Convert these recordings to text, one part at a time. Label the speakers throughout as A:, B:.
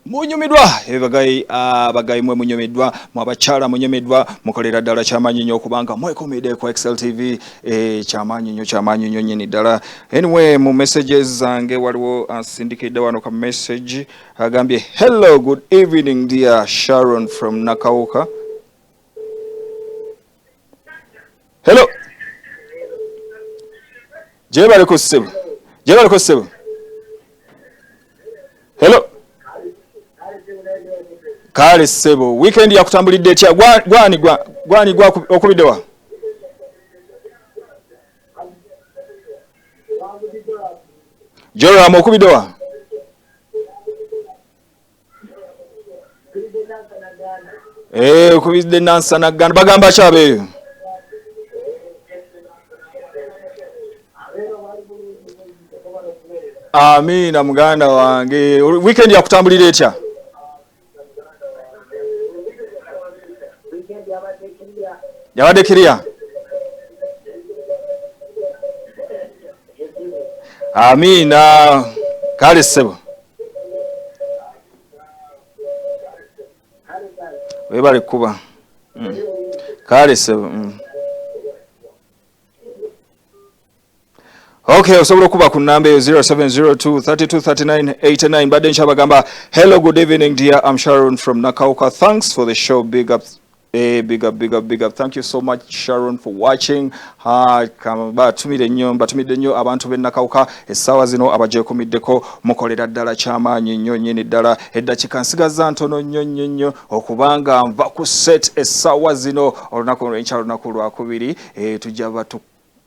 A: munyumidwa bagayi mwe munyumidwa mwabachala munyumidwa mukolera ddala kyamanyi nnyo okubanga mwekomedde ku XLTV kyamanyi nnyo nyini ddala. Anyway, mu messages zange waliwo asindikidde wano ka message agambye hello, good evening dear Sharon from Nakawuka. Hello, jebale ko ssebo. Hello, kale ssebo, weekend yakutambulidde etya? Gwani okubiddewa? Joram okubiddewa? Okubidde Nansanaggana. Bagamba ki abeeyo? Amina muganda wange. Weekend yakutambulira etya? Yabadde kiriya? Amina. Kale ssebo. Webale kuba. Kale ssebo. Okay, osobola kuba ku namba 0702 323989. Badde nchabagamba hello, good evening dear, I'm Sharon from Nakawuka. Thanks for the show. Big up. Big up. Thank you so much Sharon for watching. Batumide nnyo abantu be Nakawuka essaawa zino abajeekumiddeko mukolera ddala kyamaanyi nnyo nyini ddala. Eddakiika nsigaza ntono nnyo okubanga nva ku set essaawa zino olunaku lw'enkya lunaku lwakubiri tujja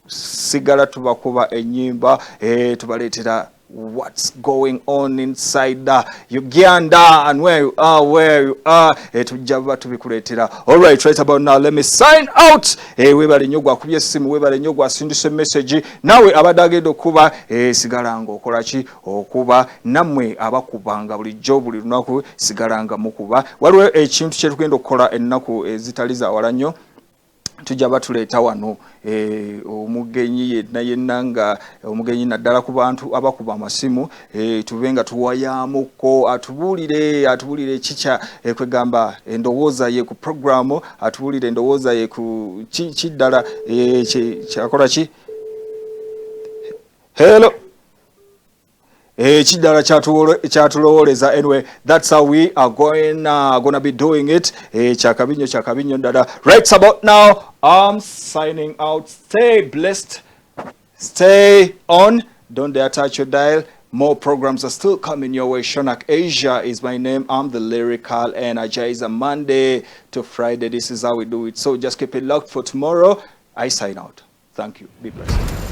A: sigala tubakuba ennyimba tubaleetera what's going on inside Uganda and where you are tujja tubikuleetera. All right about now let me sign out. Webale nnyo gwakubye essimu, webale nnyo gwasindise message. Nawe abadde agenda okuba sigalanga okolaki okuba, nammwe abakubanga bulijjo buli lunaku sigalanga mukuba. Waliwo ekintu kye tugenda okukola ennaku ezitali za wala nnyo. Tujja batuleeta wano omugenyi yenna nga omugenyi naddala ku bantu abakuba amasimu tubenga tuwayamuko atubulire kicha kwegamba endowooza ye ku programu, atubulire endowooza ye ku kiddala kyakola ki. Hello, chidala chatulowoleza. Anyway, that's how we are gonna be doing it. Chakabinyo dada. Right about now, I'm signing out. Stay blessed, stay on, don't dare touch your dial. More programs are still coming your way. Shonak Asia is my name. I'm the lyrical energizer. Monday to Friday, this is how we do it. So just keep it locked for tomorrow. I sign out. Thank you. Be blessed.